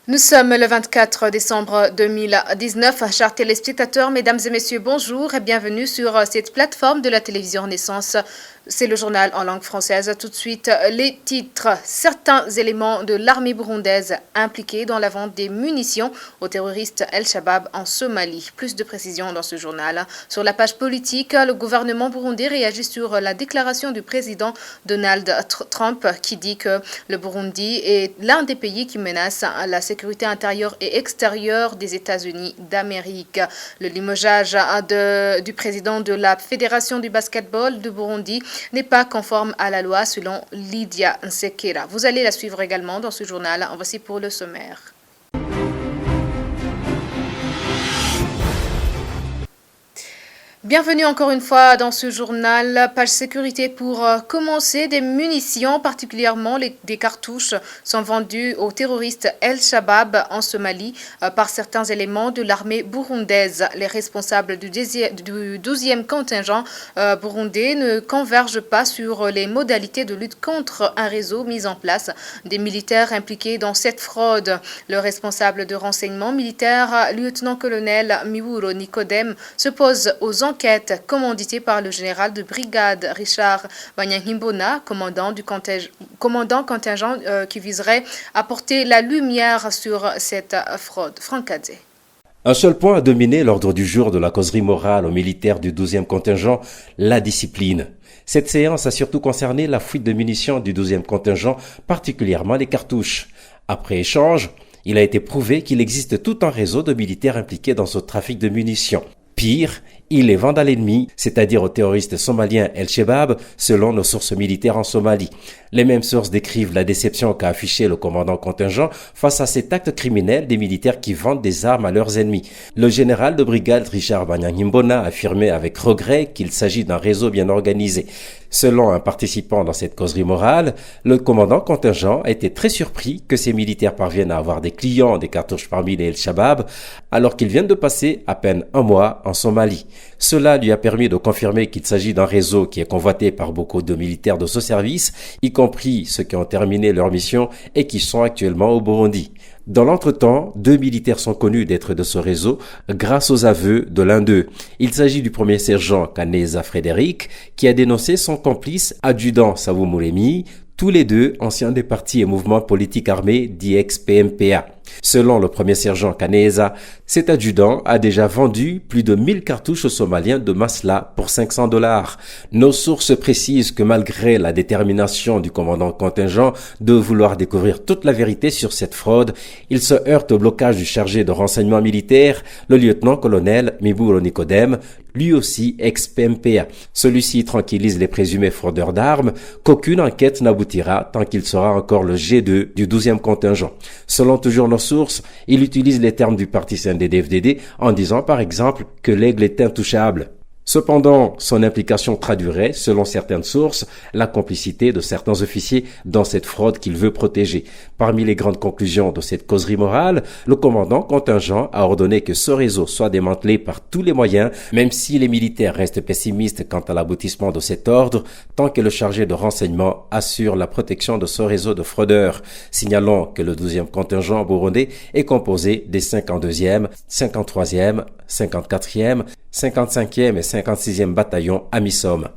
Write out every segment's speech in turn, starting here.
Nous sommes le 24 décembre 2019. Chers téléspectateurs, mesdames et messieurs, bonjour et bienvenue sur cette plateforme de la télévision Renaissance. C'est le journal en langue française. Tout de suite, les titres. Certains éléments de l'armée burundaise impliqués dans la vente des munitions aux terroristes El-Shabaab en Somalie. Plus de précisions dans ce journal. Sur la page politique, le gouvernement burundais réagit sur la déclaration du président Donald Trump qui dit que le Burundi est l'un des pays qui menace la sécurité intérieure et extérieure des États-Unis d'Amérique. Le limogeage du président de la Fédération du basketball du Burundi n'est pas conforme à la loi selon Lydia Nsekera. Vous allez la suivre également dans ce journal. Voici pour le sommaire. Bienvenue encore une fois dans ce journal. Page sécurité pour commencer. Des munitions, particulièrement des cartouches, sont vendues aux terroristes El-Shabaab en Somalie par certains éléments de l'armée burundaise. Les responsables du 12e contingent burundais ne convergent pas sur les modalités de lutte contre un réseau mis en place des militaires impliqués dans cette fraude. Le responsable de renseignement militaire, lieutenant-colonel Miwuro Nicodème, se pose aux enquête commanditée par le général de brigade Richard Banyankimbona, commandant contingent qui viserait à porter la lumière sur cette fraude. Franck Kadze. Un seul point a dominé l'ordre du jour de la causerie morale aux militaires du 12e contingent, la discipline. Cette séance a surtout concerné la fuite de munitions du 12e contingent, particulièrement les cartouches. Après échange, il a été prouvé qu'il existe tout un réseau de militaires impliqués dans ce trafic de munitions. Pire, ils les vendent à l'ennemi, c'est-à-dire aux terroristes somaliens El-Shabaab, selon nos sources militaires en Somalie. Les mêmes sources décrivent la déception qu'a affiché le commandant contingent face à cet acte criminel des militaires qui vendent des armes à leurs ennemis. Le général de brigade Richard Banyankimbona a affirmé avec regret qu'il s'agit d'un réseau bien organisé. Selon un participant dans cette causerie morale, le commandant contingent a été très surpris que ces militaires parviennent à avoir des clients des cartouches parmi les El-Shabaab alors qu'ils viennent de passer à peine un mois en Somalie. Cela lui a permis de confirmer qu'il s'agit d'un réseau qui est convoité par beaucoup de militaires de ce service, y compris ceux qui ont terminé leur mission et qui sont actuellement au Burundi. Dans l'entretemps, 2 militaires sont connus d'être de ce réseau grâce aux aveux de l'un d'eux. Il s'agit du premier sergent Kaneza Frédéric qui a dénoncé son complice adjudant Savou Moulemi, tous les deux anciens des partis et mouvements politiques armés dits ex-PMPA. Selon le premier sergent Kaneza, cet adjudant a déjà vendu plus de 1000 cartouches aux Somaliens de Masla pour $500. Nos sources précisent que malgré la détermination du commandant contingent de vouloir découvrir toute la vérité sur cette fraude, il se heurte au blocage du chargé de renseignement militaire, le lieutenant-colonel Miwuro Nicodème, lui aussi ex-PMPA. Celui-ci tranquillise les présumés fraudeurs d'armes qu'aucune enquête n'aboutira tant qu'il sera encore le G2 du 12e contingent. Selon toujours nos sources, il utilise les termes du parti CNDD-FDD en disant par exemple que l'aigle est intouchable. Cependant, son implication traduirait, selon certaines sources, la complicité de certains officiers dans cette fraude qu'il veut protéger. Parmi les grandes conclusions de cette causerie morale, le commandant contingent a ordonné que ce réseau soit démantelé par tous les moyens, même si les militaires restent pessimistes quant à l'aboutissement de cet ordre, tant que le chargé de renseignement assure la protection de ce réseau de fraudeurs. Signalons que le 12e contingent burundais est composé des 52e, 53e, 54e, 55e et 56e bataillon AMISOM.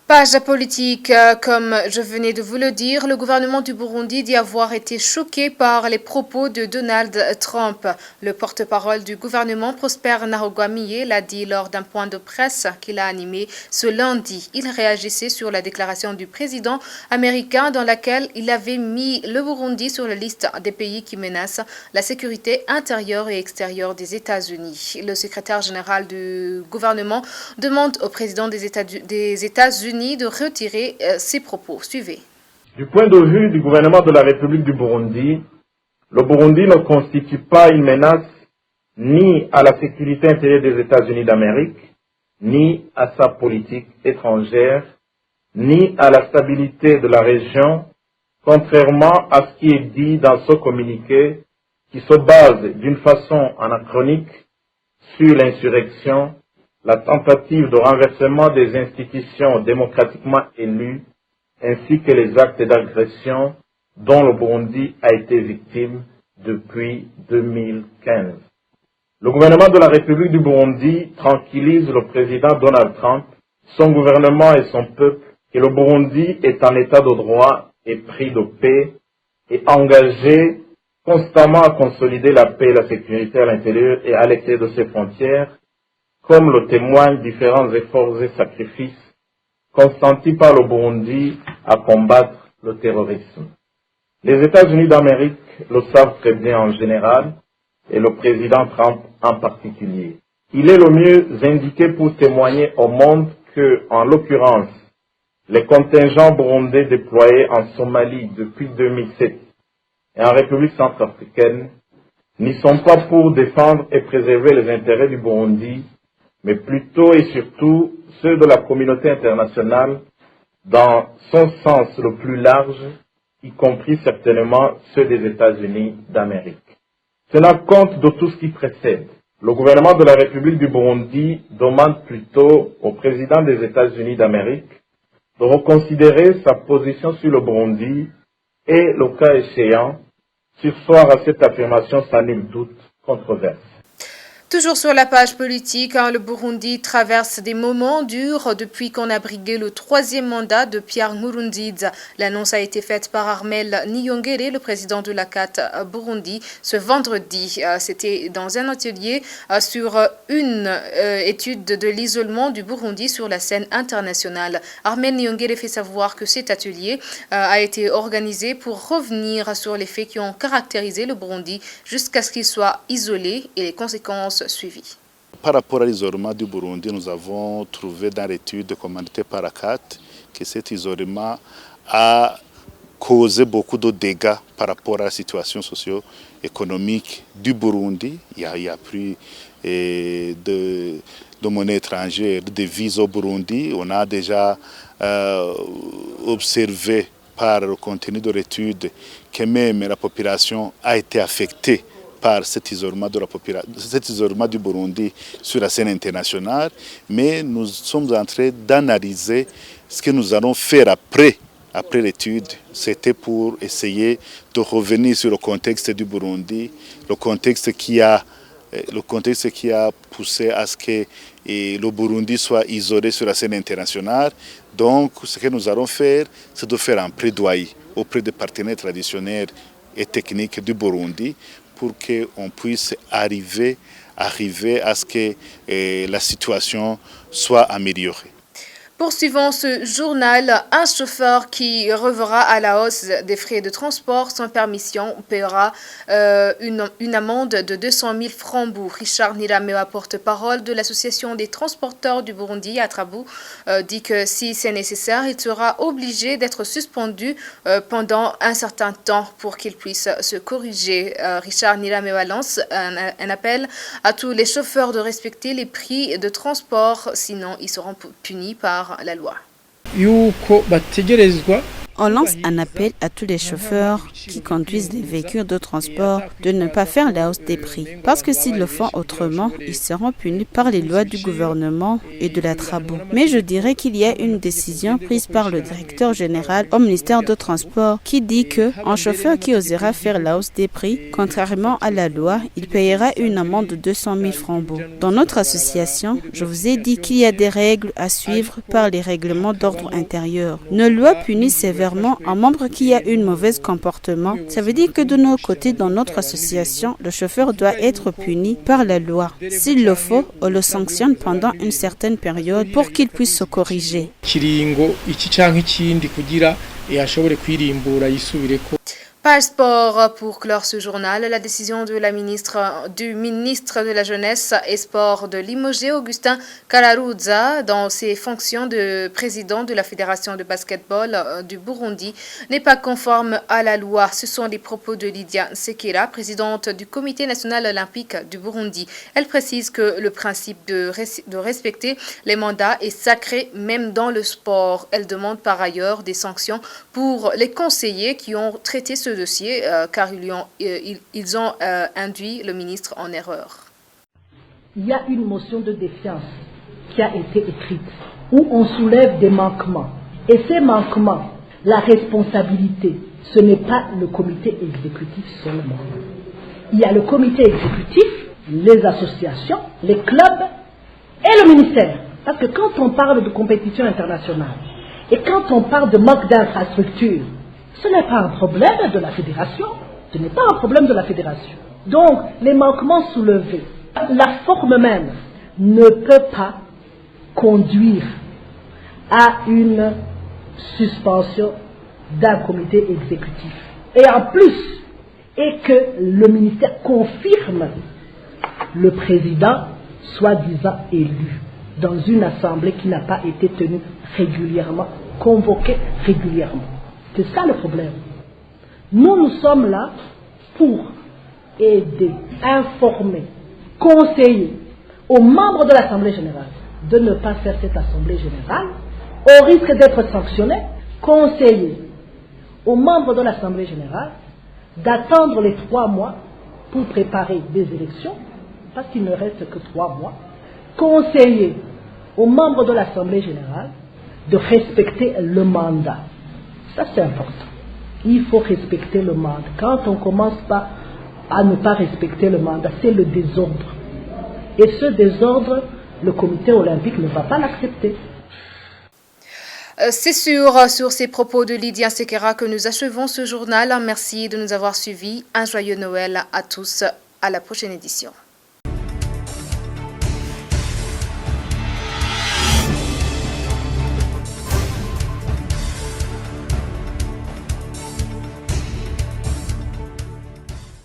Page politique, comme je venais de vous le dire, le gouvernement du Burundi dit avoir été choqué par les propos de Donald Trump. Le porte-parole du gouvernement, Prosper Ntahogwamiye, l'a dit lors d'un point de presse qu'il a animé ce lundi. Il réagissait sur la déclaration du président américain dans laquelle il avait mis le Burundi sur la liste des pays qui menacent la sécurité intérieure et extérieure des États-Unis. Le secrétaire général du gouvernement demande au président des États-Unis de retirer ses propos. Suivez. Du point de vue du gouvernement de la République du Burundi, le Burundi ne constitue pas une menace ni à la sécurité intérieure des États-Unis d'Amérique, ni à sa politique étrangère, ni à la stabilité de la région, contrairement à ce qui est dit dans ce communiqué qui se base d'une façon anachronique sur l'insurrection, la tentative de renversement des institutions démocratiquement élues, ainsi que les actes d'agression dont le Burundi a été victime depuis 2015. Le gouvernement de la République du Burundi tranquillise le président Donald Trump, son gouvernement et son peuple que le Burundi est en état de droit et pris de paix et engagé constamment à consolider la paix et la sécurité à l'intérieur et à l'extérieur de ses frontières, comme le témoignent différents efforts et sacrifices consentis par le Burundi à combattre le terrorisme. Les États-Unis d'Amérique le savent très bien en général, et le président Trump en particulier. Il est le mieux indiqué pour témoigner au monde que, en l'occurrence, les contingents burundais déployés en Somalie depuis 2007 et en République centrafricaine n'y sont pas pour défendre et préserver les intérêts du Burundi, mais plutôt et surtout ceux de la communauté internationale dans son sens le plus large, y compris certainement ceux des États-Unis d'Amérique. Tenant compte de tout ce qui précède, le gouvernement de la République du Burundi demande plutôt au président des États-Unis d'Amérique de reconsidérer sa position sur le Burundi et, le cas échéant, surseoir à cette affirmation sans nul doute controverse. Toujours sur la page politique, le Burundi traverse des moments durs depuis qu'on a brigué le 3e mandat de Pierre Nkurunziza. L'annonce a été faite par Armel Niyongere, le président de la CAT Burundi, ce vendredi. C'était dans un atelier sur une étude de l'isolement du Burundi sur la scène internationale. Armel Niyongere fait savoir que cet atelier a été organisé pour revenir sur les faits qui ont caractérisé le Burundi jusqu'à ce qu'il soit isolé et les conséquences suivies. Par rapport à l'isolement du Burundi, nous avons trouvé dans l'étude commandée par la CAT que cet isolement a causé beaucoup de dégâts par rapport à la situation socio-économique du Burundi. Il y a plus de monnaie étrangère, de devises au Burundi. On a déjà observé par le contenu de l'étude que même la population a été affectée par cet isolement du Burundi sur la scène internationale, mais nous sommes en train d'analyser ce que nous allons faire après l'étude. C'était pour essayer de revenir sur le contexte du Burundi, le contexte qui a poussé à ce que le Burundi soit isolé sur la scène internationale. Donc, ce que nous allons faire, c'est de faire un plaidoyer auprès des partenaires traditionnels et techniques du Burundi pour qu'on puisse arriver à ce que la situation soit améliorée. Poursuivons ce journal. Un chauffeur qui reverra à la hausse des frais de transport sans permission paiera une amende de 200 000 francs. Richard Niramewa, porte-parole de l'association des transporteurs du Burundi à Trabou, dit que si c'est nécessaire, il sera obligé d'être suspendu pendant un certain temps pour qu'il puisse se corriger. Richard Niramewa lance un appel à tous les chauffeurs de respecter les prix de transport, sinon ils seront punis par la loi. On lance un appel à tous les chauffeurs qui conduisent des véhicules de transport de ne pas faire la hausse des prix. Parce que s'ils le font autrement, ils seront punis par les lois du gouvernement et de la Trabou. Mais je dirais qu'il y a une décision prise par le directeur général au ministère de Transport qui dit qu'un chauffeur qui osera faire la hausse des prix, contrairement à la loi, il payera une amende de 200 000 francs. Dans notre association, je vous ai dit qu'il y a des règles à suivre par les règlements d'ordre intérieur. Nos lois punissent sévèrement un membre qui a un mauvais comportement. Ça veut dire que de nos côtés, dans notre association, le chauffeur doit être puni par la loi. S'il le faut, on le sanctionne pendant une certaine période pour qu'il puisse se corriger. Page sport pour clore ce journal. La décision de du ministre de la Jeunesse et Sport de limoger Augustin Kararuza dans ses fonctions de président de la Fédération de basketball du Burundi n'est pas conforme à la loi. Ce sont les propos de Lydia Sekera, présidente du Comité national olympique du Burundi. Elle précise que le principe de respecter les mandats est sacré même dans le sport. Elle demande par ailleurs des sanctions pour les conseillers qui ont traité ce dossier car ils ont induit le ministre en erreur. Il y a une motion de défiance qui a été écrite où on soulève des manquements. Et ces manquements, la responsabilité, ce n'est pas le comité exécutif seulement. Il y a le comité exécutif, les associations, les clubs et le ministère. Parce que quand on parle de compétition internationale et quand on parle de manque d'infrastructure, ce n'est pas un problème de la fédération. Ce n'est pas un problème de la fédération. Donc, les manquements soulevés, la forme même ne peut pas conduire à une suspension d'un comité exécutif. Et en plus, et que le ministère confirme le président soi-disant élu dans une assemblée qui n'a pas été tenue régulièrement, convoquée régulièrement. C'est ça le problème. Nous sommes là pour aider, informer, conseiller aux membres de l'Assemblée générale de ne pas faire cette Assemblée générale au risque d'être sanctionnés, conseiller aux membres de l'Assemblée générale d'attendre les 3 mois pour préparer des élections, parce qu'il ne reste que 3 mois, conseiller aux membres de l'Assemblée générale de respecter le mandat. Ça, c'est important. Il faut respecter le mandat. Quand on commence pas à ne pas respecter le mandat, c'est le désordre. Et ce désordre, le comité olympique ne va pas l'accepter. C'est sur ces propos de Lydia Sekera que nous achevons ce journal. Merci de nous avoir suivis. Un joyeux Noël à tous. À la prochaine édition.